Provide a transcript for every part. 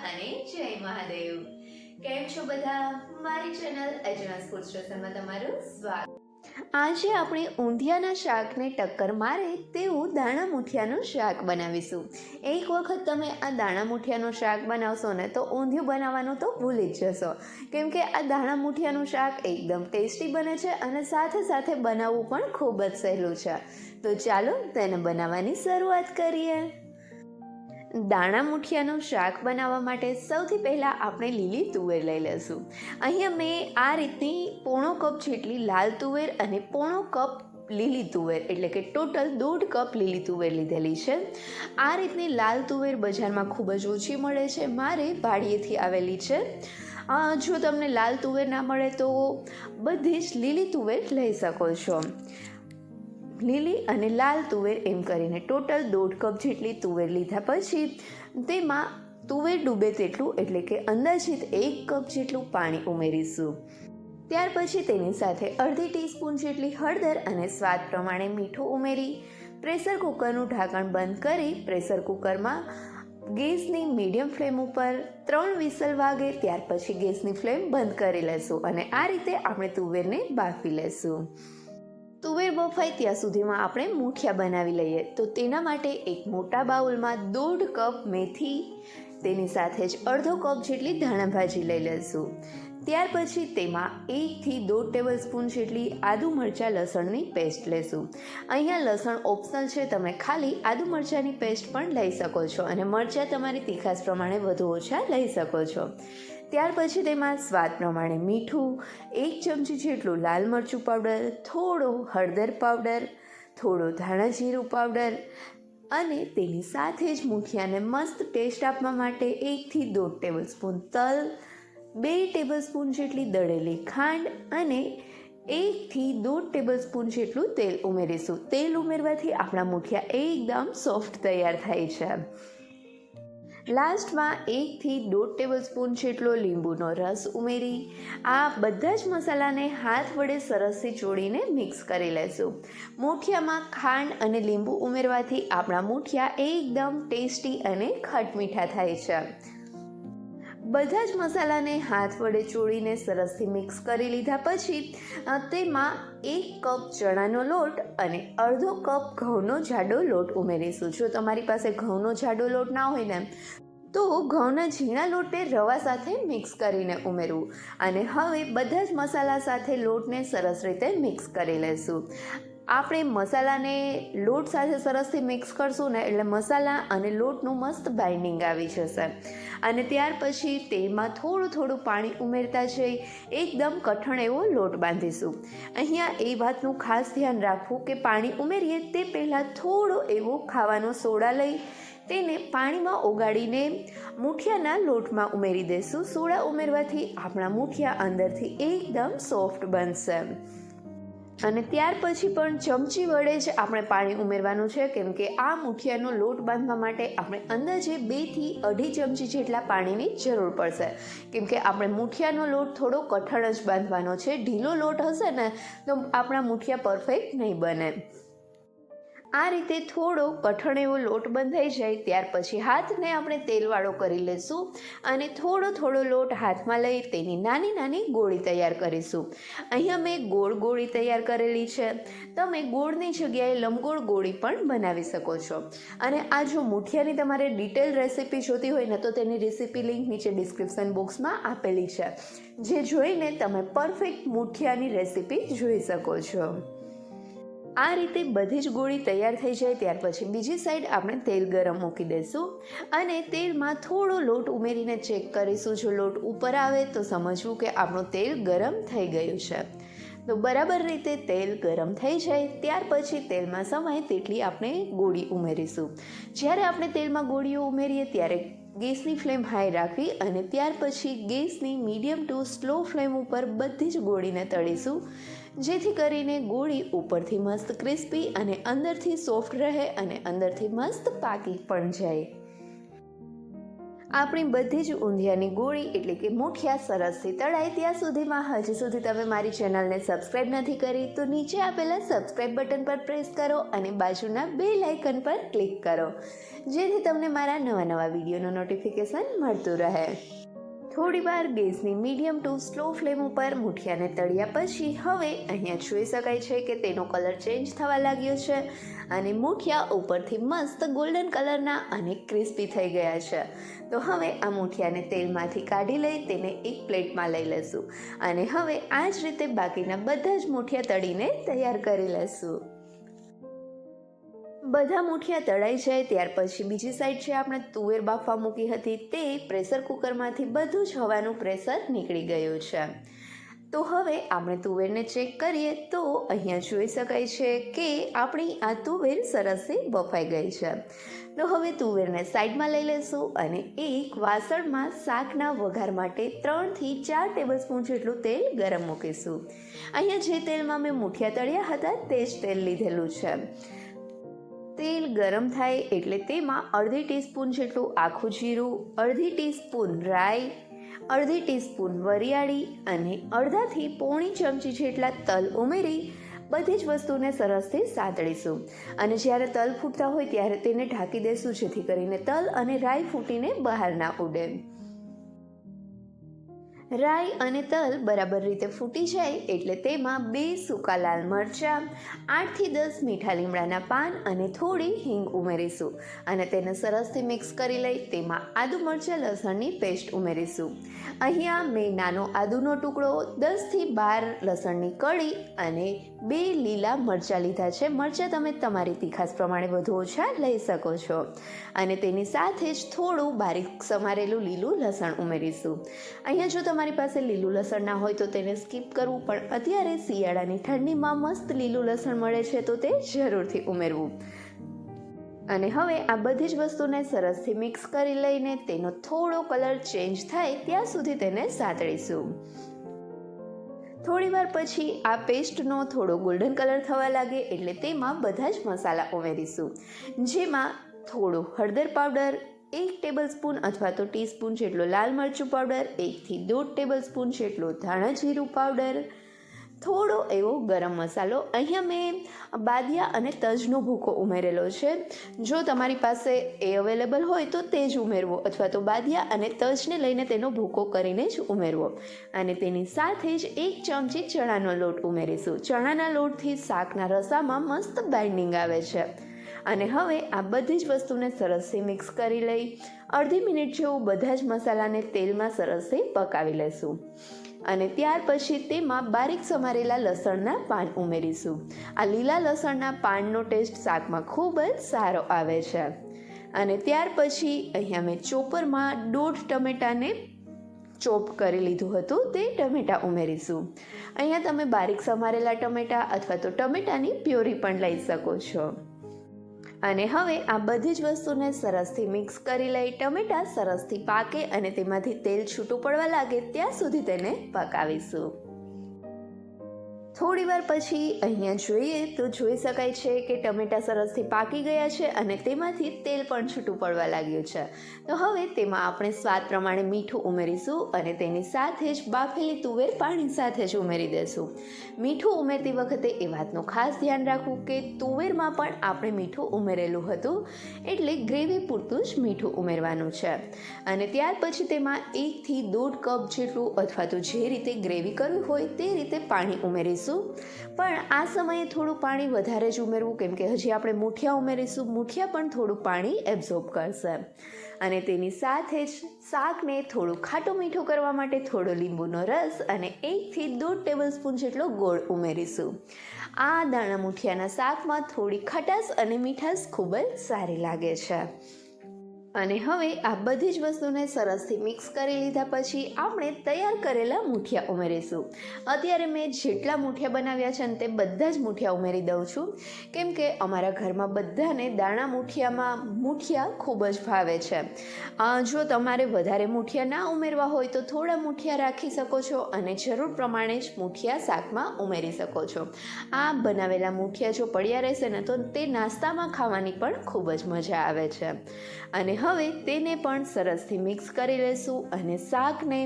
અને જય મહાદેવ. કેમ છો બધા? મારી ચેનલ એજનાસ ફૂડ સ્ટેશનમાં તમારું સ્વાગત. આજે આપણે ઊંધિયાના શાકને ટક્કર મારે તેવું દાણા મુઠિયાનું શાક બનાવીશું. એક વખત તમે આ દાણા મુઠિયાનું શાક બનાવશો ને તો ઊંધિયું બનાવવાનું તો ભૂલી જ જશો, કેમ કે આ દાણા મુઠિયાનું શાક એકદમ ટેસ્ટી બને છે અને સાથે સાથે બનાવવું પણ ખૂબ જ સહેલું છે. તો ચાલો તેને બનાવવાની શરૂઆત કરીએ. દાણા મુઠિયાનું શાક બનાવવા માટે સૌથી પહેલાં આપણે લીલી તુવેર લઈ લઈશું. અહીંયા મેં આ રીતની પોણો કપ જેટલી લાલ તુવેર અને પોણો કપ લીલી તુવેર એટલે કે ટોટલ 1.5 કપ લીલી તુવેર લીધેલી છે. આ રીતની લાલ તુવેર બજારમાં ખૂબ જ ઓછી મળે છે, મારે ભાડિયેથી આવેલી છે. જો તમને લાલ તુવેર ના મળે તો બધી જ લીલી તુવેર લઈ શકો છો. લીલી અને લાલ તુવેર એમ કરીને ટોટલ 1.5 કપ જેટલી તુવેર લીધા પછી તેમાં તુવેર ડૂબે તેટલું એટલે કે અંદાજિત 1 કપ જેટલું પાણી ઉમેરીશું. ત્યાર પછી તેની સાથે અડધી ટીસ્પૂન જેટલી હળદર અને સ્વાદ પ્રમાણે મીઠું ઉમેરી પ્રેશર કુકરનું ઢાંકણ બંધ કરી પ્રેશર કુકરમાં ગેસની મીડિયમ ફ્લેમ ઉપર 3 વિસલ વાગે ત્યાર પછી ગેસની ફ્લેમ બંધ કરી લેશું અને આ રીતે આપણે તુવેરને બાફી લેશું. તુવેર બફાય ત્યાં સુધીમાં આપણે મુઠિયા બનાવી લઈએ. તો તેના માટે એક મોટા બાઉલમાં 1.5 કપ મેથી, તેની સાથે જ અડધો કપ જેટલી ધાણા ભાજી લઈ લઈશું. ત્યાર પછી તેમાં 1 થી 1.5 ટેબલસ્પૂન જેટલી આદુ મરચાં લસણની પેસ્ટ લેશું. અહીંયા લસણ ઓપ્શનલ છે, તમે ખાલી આદુ મરચાંની પેસ્ટ પણ લઈ શકો છો અને મરચાં તમારી તીખાશ પ્રમાણે વધુ ઓછા લઈ શકો છો. ત્યાર પછી તેમાં સ્વાદ પ્રમાણે મીઠું, 1 ચમચી જેટલું લાલ મરચું પાવડર, થોડો હળદર પાવડર, થોડો ધાણા જીરું પાવડર અને તેની સાથે જ મુઠિયાને મસ્ત ટેસ્ટ આપવા માટે 1 થી 1.5 ટેબલસ્પૂન તલ, 2 ટેબલસ્પૂન જેટલી દળેલી ખાંડ અને 1 થી 1.5 ટેબલસ્પૂન જેટલું તેલ ઉમેરીશું. તેલ ઉમેરવાથી આપણા મુઠિયા એકદમ સોફ્ટ તૈયાર થાય છે. લાસ્ટમાં 1 થી 1.5 ટેબલસ્પૂન જેટલો લીંબુનો રસ ઉમેરી આ બધા જ મસાલાને હાથ વડે સરસથી ચોળીને મિક્સ કરી લેશું. મુઠિયામાં ખાંડ અને લીંબુ ઉમેરવાથી આપણા મુઠિયા એકદમ ટેસ્ટી અને ખટમીઠા થાય છે. બધા જ મસાલાને હાથ વડે ચોળીને સરસથી મિક્સ કરી લીધા પછી તેમાં 1 કપ ચણાનો લોટ અને અડધો કપ ઘઉંનો જાડો લોટ ઉમેરીશું. જો તમારી પાસે ઘઉંનો જાડો લોટ ના હોય ને તો ઘઉંના ઝીણા લોટને રવા સાથે મિક્સ કરીને ઉમેરવું અને હવે બધા જ મસાલા સાથે લોટને સરસ રીતે મિક્સ કરી લેશું. આપણે મસાલાને લોટ સાથે સરસથી મિક્સ કરશું ને એટલે મસાલા અને લોટનું મસ્ત બાઇન્ડિંગ આવી જશે અને ત્યાર પછી તેમાં થોડું પાણી ઉમેરતા જઈ એકદમ કઠણ એવો લોટ બાંધીશું. અહીંયા એ વાતનું ખાસ ધ્યાન રાખવું કે પાણી ઉમેરીએ તે પહેલાં થોડો એવો ખાવાનો સોડા લઈ તેને પાણીમાં ઓગાળીને મુઠિયાના લોટમાં ઉમેરી દઈશું. સોડા ઉમેરવાથી આપણા મુઠિયા અંદરથી એકદમ સોફ્ટ બનશે અને ત્યાર પછી પણ ચમચી વડે જ આપણે પાણી ઉમેરવાનું છે, કેમ કે આ મુઠિયાનો લોટ બાંધવા માટે આપણે અંદાજે 2 થી 2.5 ચમચી જેટલા પાણીની જરૂર પડશે, કેમ કે આપણે મુઠિયાનો લોટ થોડો કઠણ જ બાંધવાનો છે. ઢીલો લોટ હશે ને તો આપણા મુઠિયા પરફેક્ટ નહીં બને. આ રીતે થોડો કઠણ એવો લોટ બંધાઈ જાય ત્યાર પછી હાથને આપણે તેલવાળો કરી લઈશું અને થોડો લોટ હાથમાં લઈ તેની નાની ગોળી તૈયાર કરીશું. અહીંયા મેં ગોળ ગોળી તૈયાર કરેલી છે. તમે ગોળની જગ્યાએ લંબગોળ ગોળી પણ બનાવી શકો છો. અને આ જો મુઠિયાની તમારે ડિટેલ રેસીપી જોતી હોય ને તો તેની રેસીપી લિંક નીચે ડિસ્ક્રિપ્શન બોક્સમાં આપેલી છે, જે જોઈને તમે પરફેક્ટ મુઠિયાની રેસીપી જોઈ શકો છો. આ રીતે બધી જ ગોળી તૈયાર થઈ જાય ત્યાર પછી બીજી સાઈડ આપણે તેલ ગરમ મૂકી દઈશું અને તેલમાં થોડો લોટ ઉમેરીને ચેક કરીશું. જો લોટ ઉપર આવે તો સમજવું કે આપણું તેલ ગરમ થઈ ગયું છે. તો બરાબર રીતે તેલ ગરમ થઈ જાય ત્યાર પછી તેલમાં સમાય તેટલી આપણે ગોળી ઉમેરીશું. જ્યારે આપણે તેલમાં ગોળીઓ ઉમેરીએ ત્યારે ગેસની ફ્લેમ હાઈ રાખવી અને ત્યાર પછી ગેસની મીડિયમ ટુ સ્લો ફ્લેમ ઉપર બધી જ ગોળીને તળીશું, જેથી કરીને ગોળી ઉપરથી મસ્ત ક્રિસ્પી અને અંદરથી સોફ્ટ રહે અને અંદરથી મસ્ત પાકી પણ જાય. આપણી બધી જ ઊંધિયાની ગોળી એટલે કે મુઠિયા સરસથી તળાય ત્યાં સુધીમાં હજી સુધી તમે મારી ચેનલને સબસ્ક્રાઈબ નથી કરી તો નીચે આપેલા સબસ્ક્રાઈબ બટન પર પ્રેસ કરો અને બાજુના બેલ આઇકન પર ક્લિક કરો, જેથી તમને મારા નવા વિડીયોનું નોટિફિકેશન મળતું રહે. થોડીવાર ગેસની મીડિયમ ટુ સ્લો ફ્લેમ ઉપર મુઠિયાને તળ્યા પછી હવે અહીંયા જોઈ શકાય છે કે તેનો કલર ચેન્જ થવા લાગ્યો છે અને મુઠિયા ઉપરથી મસ્ત ગોલ્ડન કલરના અને ક્રિસ્પી થઈ ગયા છે. તો હવે આ મુઠિયાને તેલમાંથી કાઢી લઈ તેને એક પ્લેટમાં લઈ લેશું અને હવે આ જ રીતે બાકીના બધા જ મુઠિયા તળીને તૈયાર કરી લેશું. બધા મુઠિયા તળાઈ જાય ત્યાર પછી બીજી સાઈડ છે આપણે તુવેર બાફવા મૂકી હતી તે પ્રેશર કુકરમાંથી બધું જ હવાનું પ્રેશર નીકળી ગયું છે. તો હવે આપણે તુવેરને ચેક કરીએ તો અહીંયા જોઈ શકાય છે કે આપણી આ તુવેર સરસથી બફાઈ ગઈ છે. તો હવે તુવેરને સાઈડમાં લઈ લઈશું અને એક વાસણમાં શાકના વઘાર માટે 3 થી 4 ટેબલસ્પૂન જેટલું તેલ ગરમ મૂકીશું. અહીંયા જે તેલમાં મેં મુઠિયા તળ્યા હતા તે જ તેલ લીધેલું છે. તેલ ગરમ થાય એટલે તેમાં અડધી ટીસ્પૂન જેટલું આખું જીરું, અડધી ટીસ્પૂન રાઈ, અડધી ટીસ્પૂન વરિયાળી અને અડધાથી પોણી ચમચી જેટલા તલ ઉમેરી બધી જ વસ્તુને સરસથી સાતળીશું. અને જ્યારે તલ ફૂટતા હોય ત્યારે તેને ઢાંકી દઈશું જેથી કરીને તલ અને રાઈ ફૂટીને બહાર ના ઉડે. રાઈ અને તલ બરાબર રીતે ફૂટી જાય એટલે તેમાં 2 સૂકા લાલ મરચાં, 8 થી 10 મીઠા લીમડાના પાન અને થોડી હિંગ ઉમેરીશું અને તેને સરસથી મિક્સ કરી લઈ તેમાં આદુ મરચાં લસણની પેસ્ટ ઉમેરીશું. અહીંયા મેં નાનો આદુનો ટુકડો, 10 થી 12 લસણની કળી અને 2 લીલા મરચાં લીધા છે. મરચાં તમે તમારી તીખાસ પ્રમાણે વધુ ઓછા લઈ શકો છો. અને તેની સાથે જ થોડું બારીક સમારેલું લીલું લસણ ઉમેરીશું. અહીંયા જો તમારી પાસે લીલું લસણ ના હોય તો તેને સ્કીપ કરવું, પણ અત્યારે શિયાળાની ઠંડીમાં મસ્ત લીલું લસણ મળે છે તો તે જરૂરથી ઉમેરવું. અને હવે આ બધી જ વસ્તુને સરસથી મિક્સ કરી લઈને તેનો થોડો કલર ચેન્જ થાય ત્યાં સુધી તેને સાતળીશું. થોડીવાર પછી આ પેસ્ટનો થોડો ગોલ્ડન કલર થવા લાગે એટલે તેમાં બધા જ મસાલા ઉમેરીશું, જેમાં થોડું હળદર પાવડર, 1 ટેબલસ્પૂન અથવા તો ટીસ્પૂન જેટલો લાલ મરચું પાવડર, 1 થી 1.5 ટેબલસ્પૂન જેટલો ધાણા જીરું પાવડર, થોડો એવો ગરમ મસાલો. અહીંયા મેં બાદિયા અને તજનો ભૂકો ઉમેરેલો છે. જો તમારી પાસે એ અવેલેબલ હોય તો તે જ ઉમેરવો અથવા તો બાદિયા અને તજને લઈને તેનો ભૂકો કરીને જ ઉમેરવો. અને તેની સાથે જ 1 ચમચી ચણાનો લોટ ઉમેરીશું. ચણાના લોટથી શાકના રસામાં મસ્ત બાઇન્ડિંગ આવે છે. અને હવે આ બધી જ વસ્તુને સરસથી મિક્સ કરી લઈ અડધી મિનિટ જેવું બધા જ મસાલાને તેલમાં સરસથી પકાવી લેશું. અને ત્યાર પછી તેમાં બારીક સમારેલા લસણના પાન ઉમેરીશું. આ લીલા લસણના પાનનો ટેસ્ટ શાકમાં ખૂબ જ સારો આવે છે. અને ત્યાર પછી અહીંયા મેં ચોપરમાં 1.5 ટમેટાને ચોપ કરી લીધું હતું તે ટમેટાં ઉમેરીશું. અહીંયા તમે બારીક સમારેલા ટમેટાં અથવા તો ટમેટાની પ્યોરી પણ લઈ શકો છો. અને હવે આ બધી જ વસ્તુને સરસથી મિક્સ કરી લઈ ટમેટાં સરસથી પાકે અને તેમાંથી તેલ છૂટું પડવા લાગે ત્યાં સુધી તેને પકાવીશું. થોડીવાર પછી અહીંયા જોઈએ તો જોઈ શકાય છે કે ટમેટાં સરસથી પાકી ગયા છે અને તેમાંથી તેલ પણ છૂટું પડવા લાગ્યું છે. તો હવે તેમાં આપણે સ્વાદ પ્રમાણે મીઠું ઉમેરીશું અને તેની સાથે જ બાફેલી તુવેર પાણી સાથે જ ઉમેરી દઈશું. મીઠું ઉમેરતી વખતે એ વાતનું ખાસ ધ્યાન રાખવું કે તુવેરમાં પણ આપણે મીઠું ઉમેરેલું હતું એટલે ગ્રેવી પૂરતું જ મીઠું ઉમેરવાનું છે. અને ત્યાર પછી તેમાં 1 થી 1.5 કપ જેટલું અથવા તો જે રીતે ગ્રેવી કરવી હોય તે રીતે પાણી ઉમેરીશું. પણ આ સમયે થોડું પાણી વધારે જ ઉમેરવું કેમ કે હજી આપણે મુઠિયા ઉમેરીશું. મુઠિયા પણ થોડું પાણી એબ્ઝોર્બ કરશે. અને તેની સાથે જ શાકને થોડું ખાટું મીઠું કરવા માટે થોડો લીંબુનો રસ અને 1 થી 1.5 ટેબલસ્પૂન જેટલો ગોળ ઉમેરીશું. આ દાણા મુઠિયાના શાકમાં થોડી ખટાશ અને મીઠાશ ખૂબ જ સારી લાગે છે. અને હવે આ બધી જ વસ્તુને સરસથી મિક્સ કરી લીધા પછી આપણે તૈયાર કરેલા મુઠિયા ઉમેરીશું. અત્યારે મેં જેટલા મુઠિયા બનાવ્યા છે ને તે બધા જ મુઠિયા ઉમેરી દઉં છું કેમ કે અમારા ઘરમાં બધાને દાણા મુઠિયામાં મુઠિયા ખૂબ જ ભાવે છે. જો તમારે વધારે મુઠિયા ના ઉમેરવા હોય તો થોડા મુઠિયા રાખી શકો છો અને જરૂર પ્રમાણે જ મુઠિયા શાકમાં ઉમેરી શકો છો. આ બનાવેલા મુઠિયા જો પડ્યા રહેશે ને તો તે નાસ્તામાં ખાવાની પણ ખૂબ જ મજા આવે છે. અને હવે તેને પણ સરસથી મિક્સ કરી લઈશું અને શાકને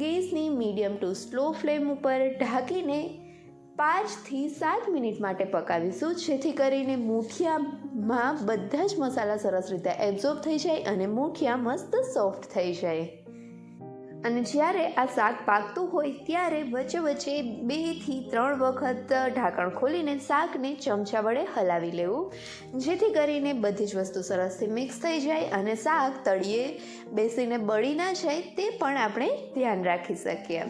ગેસની મીડિયમ ટુ સ્લો ફ્લેમ ઉપર ઢાંકીને 5થી 7 મિનિટ માટે પકાવીશું, જેથી કરીને મૂઠિયામાં બધા જ મસાલા સરસ રીતે એબ્ઝોર્બ થઈ જાય અને મૂઠિયા મસ્ત સોફ્ટ થઈ જાય. અને જ્યારે આ શાક પાકતું હોય ત્યારે વચ્ચે વચ્ચે 2થી 3 વખત ઢાંકણ ખોલીને શાકને ચમચા વડે હલાવી લેવું, જેથી કરીને બધી જ વસ્તુ સરસથી મિક્સ થઈ જાય અને શાક તળિયે બેસીને બળી ના જાય તે પણ આપણે ધ્યાન રાખી શકીએ.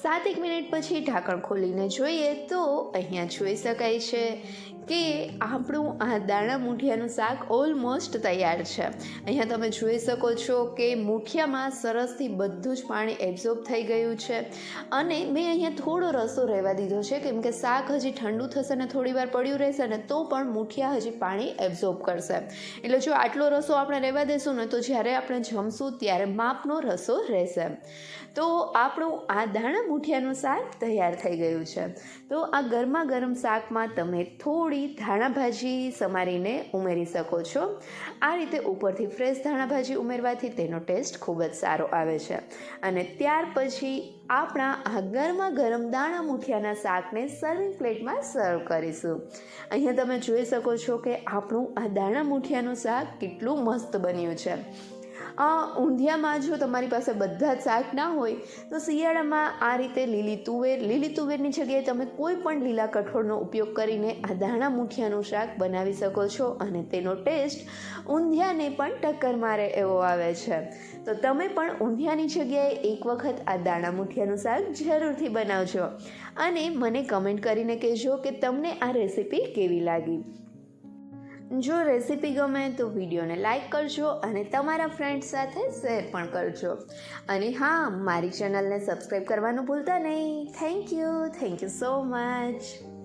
7 મિનિટ પછી ઢાંકણ ખોલીને જોઈએ તો અહીંયા જોઈ શકાય છે કે આપણું આ દાણા મૂઠિયાનું શાક ઓલમોસ્ટ તૈયાર છે. અહીંયા તમે જોઈ શકો છો કે મૂઠિયામાં સરસથી બધું જ પાણી એબ્ઝોર્બ થઈ ગયું છે અને મેં અહીંયા થોડો રસો રહેવા દીધો છે, કેમ કે શાક હજી ઠંડુ થશે ને થોડી વાર પડ્યું રહેશે ને તો પણ મૂઠિયા હજી પાણી એબ્ઝોર્બ કરશે. એટલે જો આટલો રસો આપણે રહેવા દેશું ને તો જ્યારે આપણે જમશું ત્યારે માપનો રસો રહેશે. તો આપણું આ દાણા મૂઠિયાનું શાક તૈયાર થઈ ગયું છે. તો આ ગરમા ગરમ શાકમાં તમે થોડી ધાણા ભાજી સમારીને ઉમેરી શકો છો. આ રીતે ઉપરથી ફ્રેશ ધાણા ભાજી ઉમેરવાથી તેનો ટેસ્ટ ખૂબ જ સારો આવે છે. અને ત્યાર પછી આપણા આ ગરમા ગરમ દાણા મૂઠિયાના શાકને સર્વિંગ પ્લેટમાં સર્વ કરીશું. અહીંયા તમે જોઈ શકો છો કે આપણું આ દાણા મૂઠિયાનું શાક કેટલું મસ્ત બન્યું છે. ઊંધિયામાં જો તમારી પાસે બધા જ શાક ના હોય તો શિયાળામાં આ રીતે લીલી તુવેરની જગ્યાએ તમે કોઈ પણ લીલા કઠોળનો ઉપયોગ કરીને આ દાણા મૂઠિયાનું શાક બનાવી શકો છો અને તેનો ટેસ્ટ ઊંધિયાને પણ ટક્કર મારે એવો આવે છે. તો તમે પણ ઊંધિયાની જગ્યાએ એક વખત આ દાણા મૂઠિયાનું શાક જરૂરથી બનાવજો અને મને કમેન્ટ કરીને કહેજો કે તમને આ રેસીપી કેવી લાગી. જો રેસીપી ગમે તો વિડીયોને લાઈક કરજો અને તમારા ફ્રેન્ડ્સ સાથે શેર પણ કરજો. અને હા, મારી ચેનલને સબસ્ક્રાઈબ કરવાનું ભૂલતા નહીં. Thank you so much.